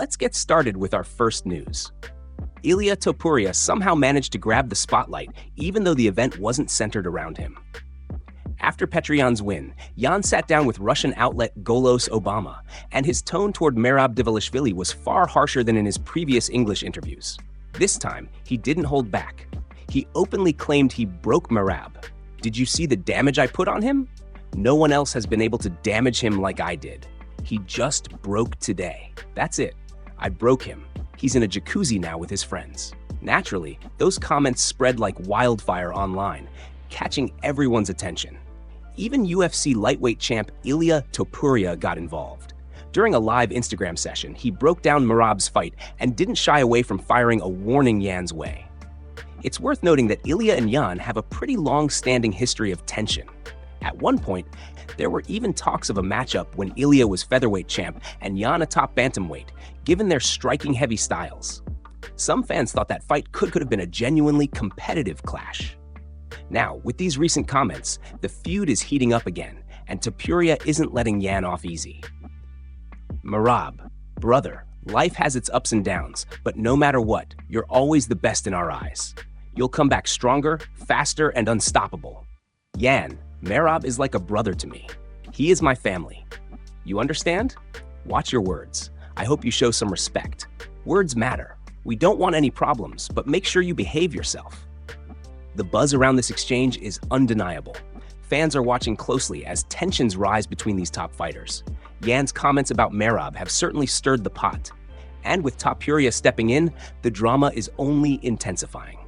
Let's get started with our first news. Ilia Topuria somehow managed to grab the spotlight, even though the event wasn't centered around him. After Petr Yan's win, Yan sat down with Russian outlet Golos Obama, and his tone toward Merab Dvalishvili was far harsher than in his previous English interviews. This time, he didn't hold back. He openly claimed he broke Merab. "Did you see the damage I put on him? No one else has been able to damage him like I did. He just broke today. That's it. I broke him. He's in a jacuzzi now with his friends." Naturally, those comments spread like wildfire online, catching everyone's attention. Even UFC lightweight champ Ilia Topuria got involved. During a live Instagram session, he broke down Merab's fight and didn't shy away from firing a warning Yan's way. It's worth noting that Ilia and Yan have a pretty long-standing history of tension. At one point, there were even talks of a matchup when Ilia was featherweight champ and Yan a top bantamweight, given their striking heavy styles. Some fans thought that fight could have been a genuinely competitive clash. Now, with these recent comments, the feud is heating up again, and Topuria isn't letting Yan off easy. "Merab, brother, life has its ups and downs, but no matter what, you're always the best in our eyes. You'll come back stronger, faster, and unstoppable. Yan, Merab is like a brother to me. He is my family. You understand? Watch your words. I hope you show some respect. Words matter. We don't want any problems, but make sure you behave yourself." The buzz around this exchange is undeniable. Fans are watching closely as tensions rise between these top fighters. Yan's comments about Merab have certainly stirred the pot. And with Topuria stepping in, the drama is only intensifying.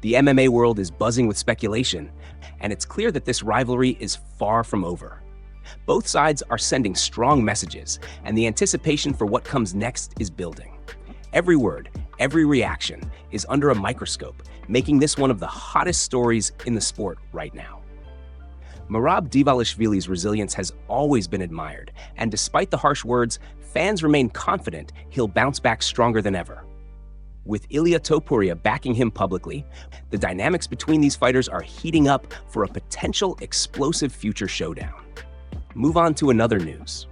The MMA world is buzzing with speculation, and it's clear that this rivalry is far from over. Both sides are sending strong messages, and the anticipation for what comes next is building. Every word, every reaction is under a microscope, making this one of the hottest stories in the sport right now. Merab Dvalishvili's resilience has always been admired, and despite the harsh words, fans remain confident he'll bounce back stronger than ever. With Ilia Topuria backing him publicly, the dynamics between these fighters are heating up for a potential explosive future showdown. Move on to another news.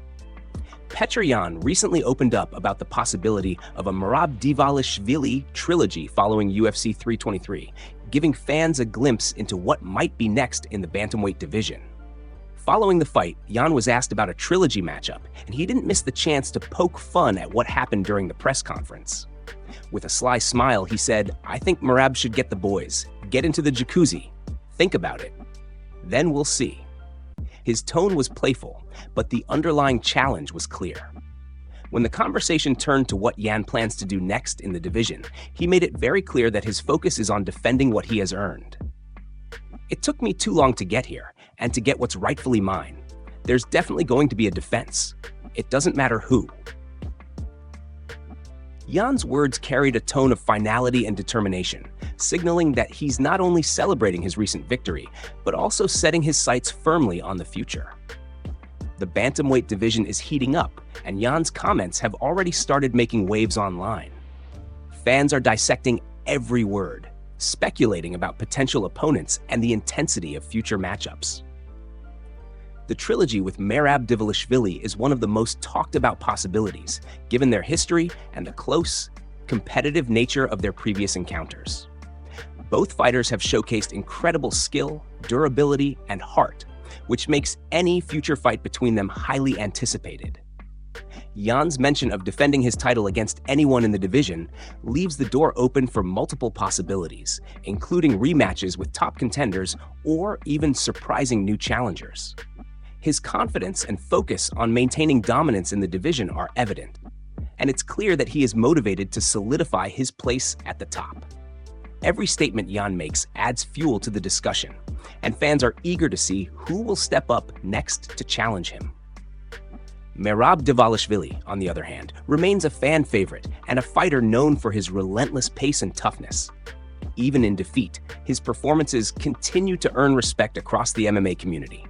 Petr Yan recently opened up about the possibility of a Merab Dvalishvili trilogy following UFC 323, giving fans a glimpse into what might be next in the bantamweight division. Following the fight, Yan was asked about a trilogy matchup, and he didn't miss the chance to poke fun at what happened during the press conference. With a sly smile, he said, "I think Merab should get the boys, get into the jacuzzi. Think about it. Then we'll see." His tone was playful, but the underlying challenge was clear. When the conversation turned to what Yan plans to do next in the division, he made it very clear that his focus is on defending what he has earned. "It took me too long to get here, and to get what's rightfully mine. There's definitely going to be a defense. It doesn't matter who." Yan's words carried a tone of finality and determination, signaling that he's not only celebrating his recent victory, but also setting his sights firmly on the future. The bantamweight division is heating up, and Yan's comments have already started making waves online. Fans are dissecting every word, speculating about potential opponents and the intensity of future matchups. The trilogy with Merab Dvalishvili is one of the most talked about possibilities, given their history and the close, competitive nature of their previous encounters. Both fighters have showcased incredible skill, durability, and heart, which makes any future fight between them highly anticipated. Yan's mention of defending his title against anyone in the division leaves the door open for multiple possibilities, including rematches with top contenders or even surprising new challengers. His confidence and focus on maintaining dominance in the division are evident, and it's clear that he is motivated to solidify his place at the top. Every statement Yan makes adds fuel to the discussion, and fans are eager to see who will step up next to challenge him. Merab Dvalishvili, on the other hand, remains a fan favorite and a fighter known for his relentless pace and toughness. Even in defeat, his performances continue to earn respect across the MMA community.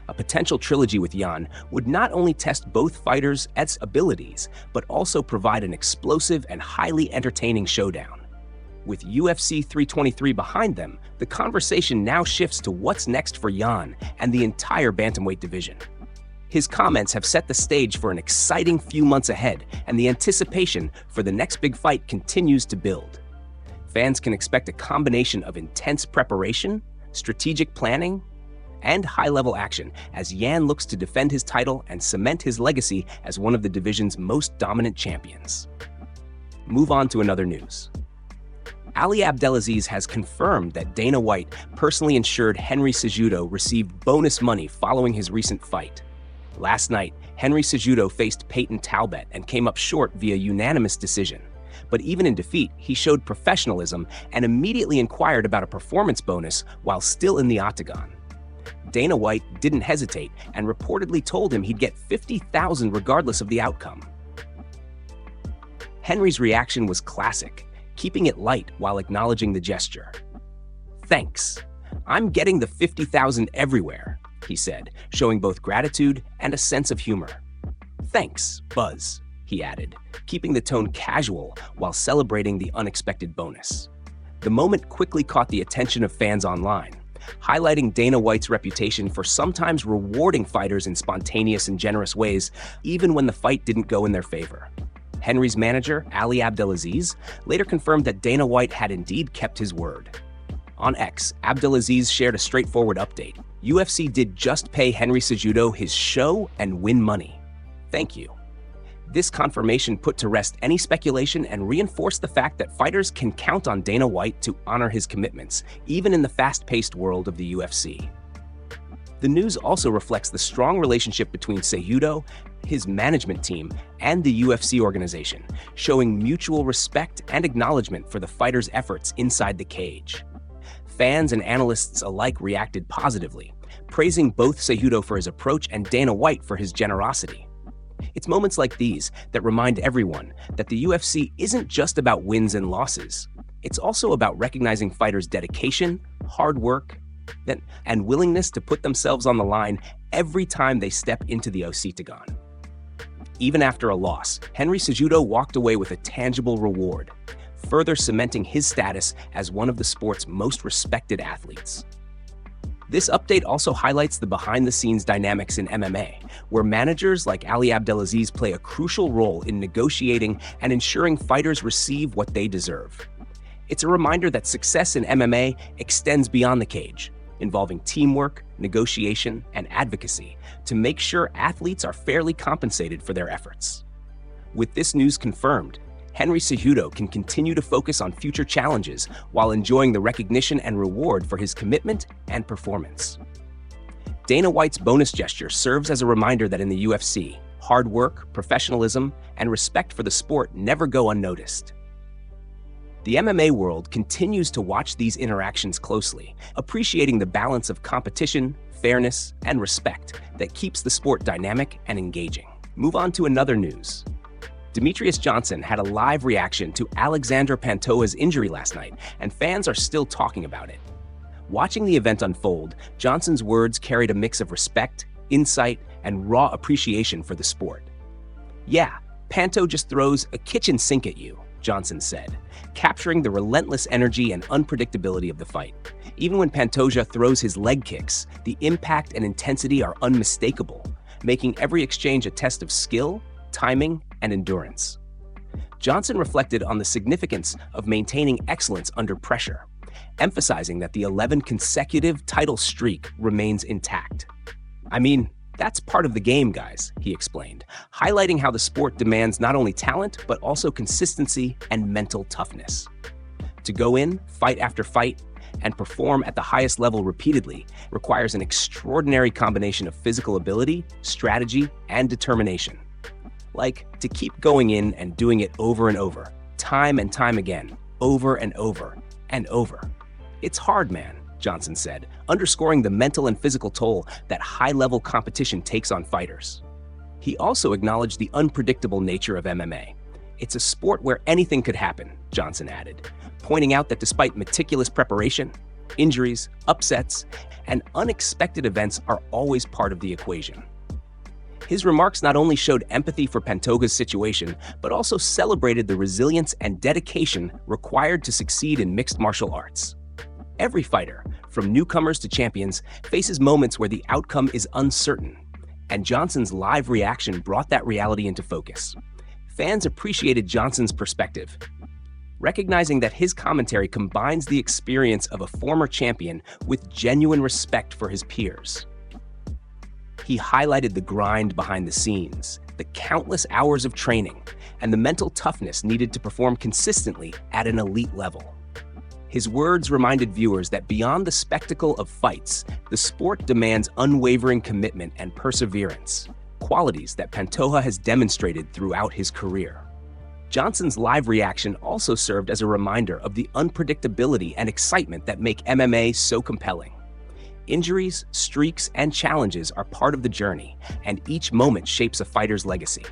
A potential trilogy with Yan would not only test both fighters' abilities, but also provide an explosive and highly entertaining showdown. With UFC 323 behind them, the conversation now shifts to what's next for Yan and the entire bantamweight division. His comments have set the stage for an exciting few months ahead, and the anticipation for the next big fight continues to build. Fans can expect a combination of intense preparation, strategic planning, and high-level action as Yan looks to defend his title and cement his legacy as one of the division's most dominant champions. Move on to another news. Ali Abdelaziz has confirmed that Dana White personally ensured Henry Cejudo received bonus money following his recent fight. Last night, Henry Cejudo faced Peyton Talbot and came up short via unanimous decision. But even in defeat, he showed professionalism and immediately inquired about a performance bonus while still in the octagon. Dana White didn't hesitate and reportedly told him he'd get $50,000 regardless of the outcome. Henry's reaction was classic, keeping it light while acknowledging the gesture. "Thanks. I'm getting the $50,000 everywhere," he said, showing both gratitude and a sense of humor. "Thanks, Buzz," he added, keeping the tone casual while celebrating the unexpected bonus. The moment quickly caught the attention of fans online, highlighting Dana White's reputation for sometimes rewarding fighters in spontaneous and generous ways, even when the fight didn't go in their favor. Henry's manager, Ali Abdelaziz, later confirmed that Dana White had indeed kept his word. On X, Abdelaziz shared a straightforward update. UFC did just pay Henry Cejudo his show and win money. Thank you. This confirmation put to rest any speculation and reinforced the fact that fighters can count on Dana White to honor his commitments, even in the fast-paced world of the UFC. The news also reflects the strong relationship between Cejudo, his management team, and the UFC organization, showing mutual respect and acknowledgement for the fighter's efforts inside the cage. Fans and analysts alike reacted positively, praising both Cejudo for his approach and Dana White for his generosity. It's moments like these that remind everyone that the UFC isn't just about wins and losses. It's also about recognizing fighters' dedication, hard work, and willingness to put themselves on the line every time they step into the octagon. Even after a loss, Henry Cejudo walked away with a tangible reward, further cementing his status as one of the sport's most respected athletes. This update also highlights the behind-the-scenes dynamics in MMA, where managers like Ali Abdelaziz play a crucial role in negotiating and ensuring fighters receive what they deserve. It's a reminder that success in MMA extends beyond the cage, involving teamwork, negotiation, and advocacy to make sure athletes are fairly compensated for their efforts. With this news confirmed, Henry Cejudo can continue to focus on future challenges while enjoying the recognition and reward for his commitment and performance. Dana White's bonus gesture serves as a reminder that in the UFC, hard work, professionalism, and respect for the sport never go unnoticed. The MMA world continues to watch these interactions closely, appreciating the balance of competition, fairness, and respect that keeps the sport dynamic and engaging. Move on to another news. Demetrious Johnson had a live reaction to Alexandre Pantoja's injury last night, and fans are still talking about it. Watching the event unfold, Johnson's words carried a mix of respect, insight, and raw appreciation for the sport. "Yeah, Pantoja just throws a kitchen sink at you," Johnson said, capturing the relentless energy and unpredictability of the fight. Even when Pantoja throws his leg kicks, the impact and intensity are unmistakable, making every exchange a test of skill, timing, and endurance. Johnson reflected on the significance of maintaining excellence under pressure, emphasizing that the 11 consecutive title streak remains intact. "I mean, that's part of the game, guys," he explained, highlighting how the sport demands not only talent, but also consistency and mental toughness. To go in, fight after fight, and perform at the highest level repeatedly requires an extraordinary combination of physical ability, strategy, and determination. Like, to keep going in and doing it over and over, time and time again, over and over and over. "It's hard, man," Johnson said, underscoring the mental and physical toll that high-level competition takes on fighters. He also acknowledged the unpredictable nature of MMA. "It's a sport where anything could happen," Johnson added, pointing out that despite meticulous preparation, injuries, upsets, and unexpected events are always part of the equation. His remarks not only showed empathy for Pantoja's situation, but also celebrated the resilience and dedication required to succeed in mixed martial arts. Every fighter, from newcomers to champions, faces moments where the outcome is uncertain, and Johnson's live reaction brought that reality into focus. Fans appreciated Johnson's perspective, recognizing that his commentary combines the experience of a former champion with genuine respect for his peers. He highlighted the grind behind the scenes, the countless hours of training, and the mental toughness needed to perform consistently at an elite level. His words reminded viewers that beyond the spectacle of fights, the sport demands unwavering commitment and perseverance, qualities that Pantoja has demonstrated throughout his career. Johnson's live reaction also served as a reminder of the unpredictability and excitement that make MMA so compelling. Injuries, streaks, and challenges are part of the journey, and each moment shapes a fighter's legacy.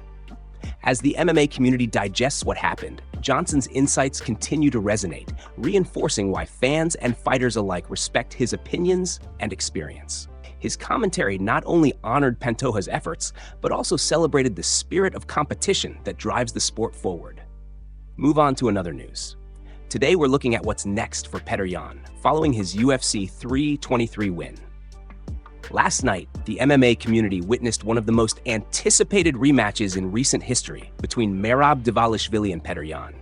As the MMA community digests what happened, Johnson's insights continue to resonate, reinforcing why fans and fighters alike respect his opinions and experience. His commentary not only honored Pantoja's efforts, but also celebrated the spirit of competition that drives the sport forward. Move on to another news. Today we're looking at what's next for Petr Yan, following his UFC 323 win. Last night, the MMA community witnessed one of the most anticipated rematches in recent history between Merab Dvalishvili and Petr Yan.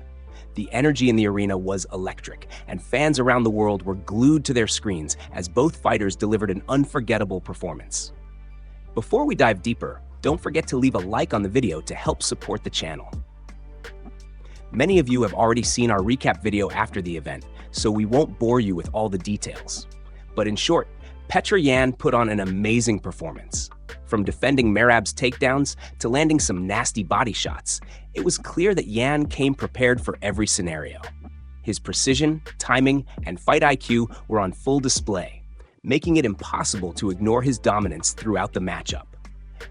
The energy in the arena was electric, and fans around the world were glued to their screens as both fighters delivered an unforgettable performance. Before we dive deeper, don't forget to leave a like on the video to help support the channel. Many of you have already seen our recap video after the event, so we won't bore you with all the details. But in short, Petr Yan put on an amazing performance. From defending Merab's takedowns to landing some nasty body shots, it was clear that Yan came prepared for every scenario. His precision, timing, and fight IQ were on full display, making it impossible to ignore his dominance throughout the matchup.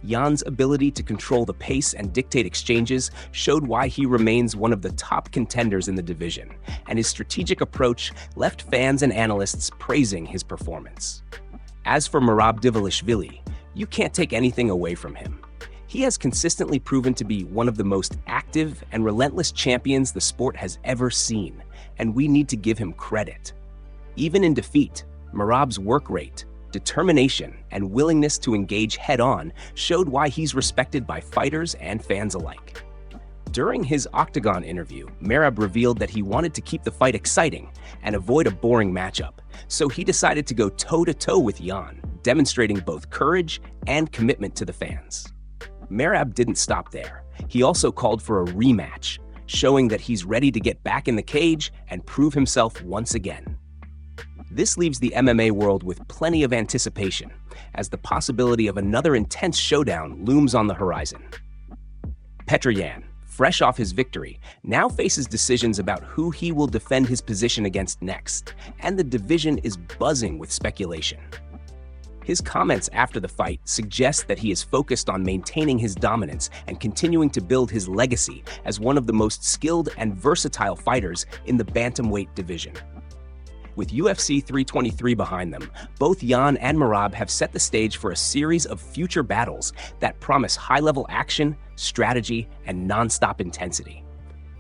Yan's ability to control the pace and dictate exchanges showed why he remains one of the top contenders in the division, and his strategic approach left fans and analysts praising his performance. As for Merab Dvalishvili, you can't take anything away from him. He has consistently proven to be one of the most active and relentless champions the sport has ever seen, and we need to give him credit. Even in defeat, Merab's work rate, determination, and willingness to engage head-on showed why he's respected by fighters and fans alike. During his Octagon interview, Merab revealed that he wanted to keep the fight exciting and avoid a boring matchup, so he decided to go toe-to-toe with Yan, demonstrating both courage and commitment to the fans. Merab didn't stop there. He also called for a rematch, showing that he's ready to get back in the cage and prove himself once again. This leaves the MMA world with plenty of anticipation, as the possibility of another intense showdown looms on the horizon. Petr Yan, fresh off his victory, now faces decisions about who he will defend his position against next, and the division is buzzing with speculation. His comments after the fight suggest that he is focused on maintaining his dominance and continuing to build his legacy as one of the most skilled and versatile fighters in the bantamweight division. With UFC 323 behind them, both Yan and Merab have set the stage for a series of future battles that promise high-level action, strategy, and nonstop intensity.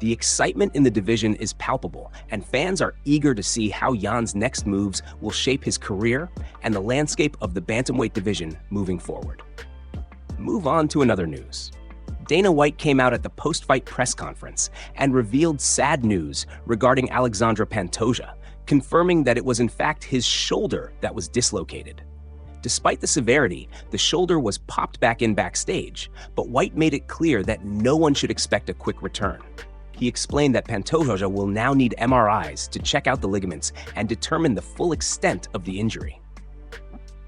The excitement in the division is palpable, and fans are eager to see how Yan's next moves will shape his career and the landscape of the bantamweight division moving forward. Move on to another news. Dana White came out at the post-fight press conference and revealed sad news regarding Alexandre Pantoja, confirming that it was in fact his shoulder that was dislocated. Despite the severity, the shoulder was popped back in backstage, but White made it clear that no one should expect a quick return. He explained that Pantoja will now need MRIs to check out the ligaments and determine the full extent of the injury.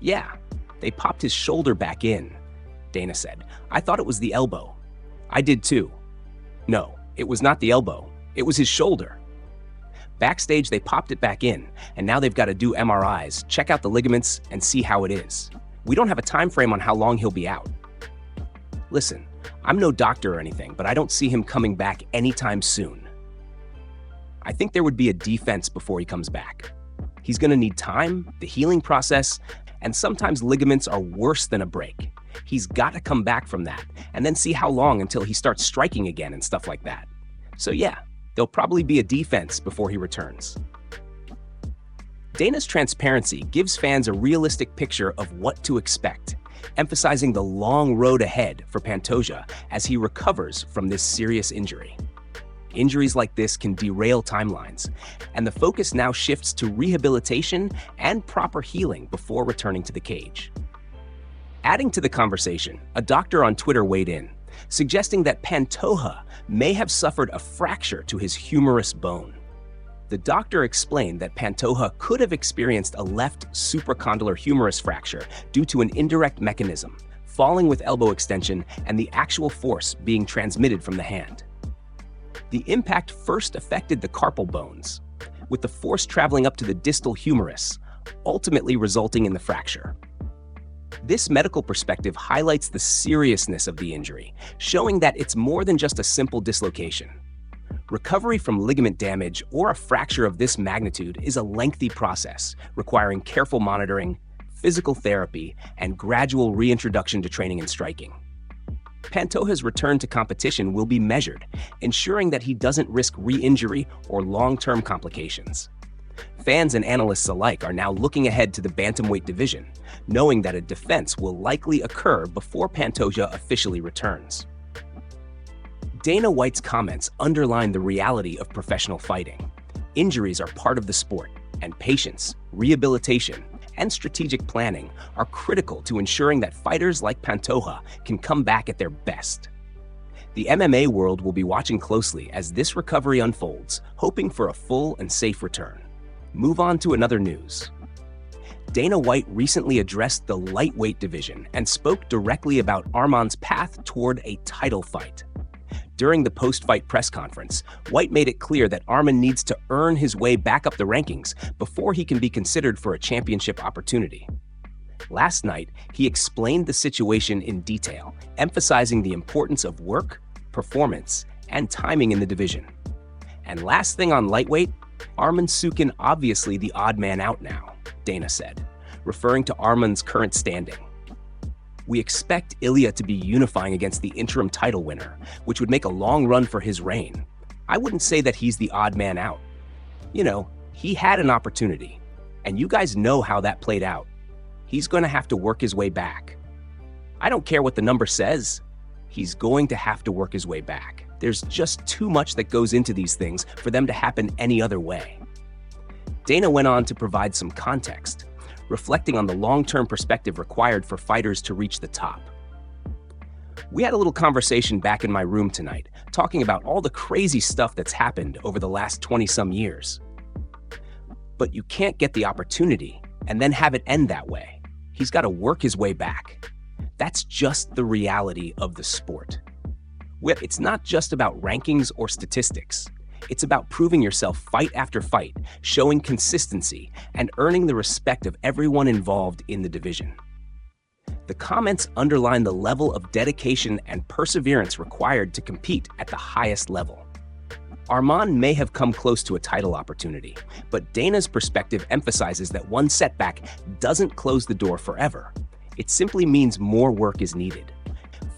"Yeah, they popped his shoulder back in," Dana said. "I thought it was the elbow." "I did too." "No, it was not the elbow. It was his shoulder." Backstage, they popped it back in, and now they've got to do MRIs, check out the ligaments, and see how it is. We don't have a time frame on how long he'll be out. Listen, I'm no doctor or anything, but I don't see him coming back anytime soon. I think there would be a defense before he comes back. He's going to need time, the healing process, and sometimes ligaments are worse than a break. He's got to come back from that, and then see how long until he starts striking again and stuff like that. So yeah, there'll probably be a defense before he returns. Dana's transparency gives fans a realistic picture of what to expect. emphasizing the long road ahead for Pantoja as he recovers from this serious injury. Injuries like this can derail timelines, and the focus now shifts to rehabilitation and proper healing before returning to the cage. Adding to the conversation, a doctor on Twitter weighed in, suggesting that Pantoja may have suffered a fracture to his humerus bone. The doctor explained that Pantoja could have experienced a left supracondylar humerus fracture due to an indirect mechanism, falling with elbow extension and the actual force being transmitted from the hand. The impact first affected the carpal bones, with the force traveling up to the distal humerus, ultimately resulting in the fracture. This medical perspective highlights the seriousness of the injury, showing that it's more than just a simple dislocation. Recovery from ligament damage or a fracture of this magnitude is a lengthy process, requiring careful monitoring, physical therapy, and gradual reintroduction to training and striking. Pantoja's return to competition will be measured, ensuring that he doesn't risk re-injury or long-term complications. Fans and analysts alike are now looking ahead to the bantamweight division, knowing that a defense will likely occur before Pantoja officially returns. Dana White's comments underline the reality of professional fighting. Injuries are part of the sport, and patience, rehabilitation, and strategic planning are critical to ensuring that fighters like Pantoja can come back at their best. The MMA world will be watching closely as this recovery unfolds, hoping for a full and safe return. Move on to another news. Dana White recently addressed the lightweight division and spoke directly about Arman's path toward a title fight. During the post-fight press conference, White made it clear that Arman needs to earn his way back up the rankings before he can be considered for a championship opportunity. Last night, he explained the situation in detail, emphasizing the importance of work, performance, and timing in the division. And last thing on lightweight, Arman Sukin obviously the odd man out now, Dana said, referring to Arman's current standing. We expect Ilya to be unifying against the interim title winner, which would make a long run for his reign. I wouldn't say that he's the odd man out. You know, he had an opportunity, and you guys know how that played out. He's going to have to work his way back. I don't care what the number says. He's going to have to work his way back. There's just too much that goes into these things for them to happen any other way. Dana went on to provide some context, reflecting on the long-term perspective required for fighters to reach the top. We had a little conversation back in my room tonight, talking about all the crazy stuff that's happened over the last 20-some years. But you can't get the opportunity and then have it end that way. He's got to work his way back. That's just the reality of the sport. It's not just about rankings or statistics. It's about proving yourself fight after fight, showing consistency, and earning the respect of everyone involved in the division. The comments underline the level of dedication and perseverance required to compete at the highest level. Arman may have come close to a title opportunity, but Dana's perspective emphasizes that one setback doesn't close the door forever. It simply means more work is needed.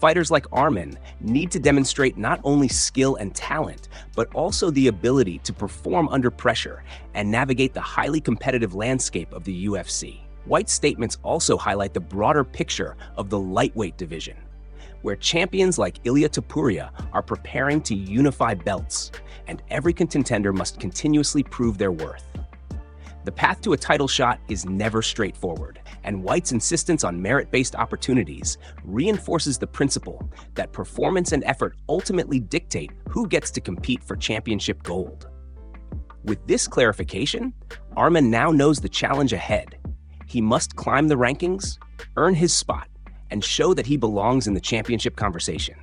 Fighters like Arman need to demonstrate not only skill and talent, but also the ability to perform under pressure and navigate the highly competitive landscape of the UFC. White's statements also highlight the broader picture of the lightweight division, where champions like Ilia Topuria are preparing to unify belts, and every contender must continuously prove their worth. The path to a title shot is never straightforward, and White's insistence on merit-based opportunities reinforces the principle that performance and effort ultimately dictate who gets to compete for championship gold. With this clarification, Arman now knows the challenge ahead. He must climb the rankings, earn his spot, and show that he belongs in the championship conversation.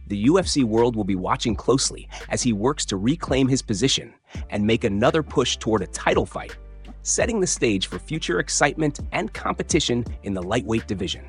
The UFC world will be watching closely as he works to reclaim his position and make another push toward a title fight, setting the stage for future excitement and competition in the lightweight division.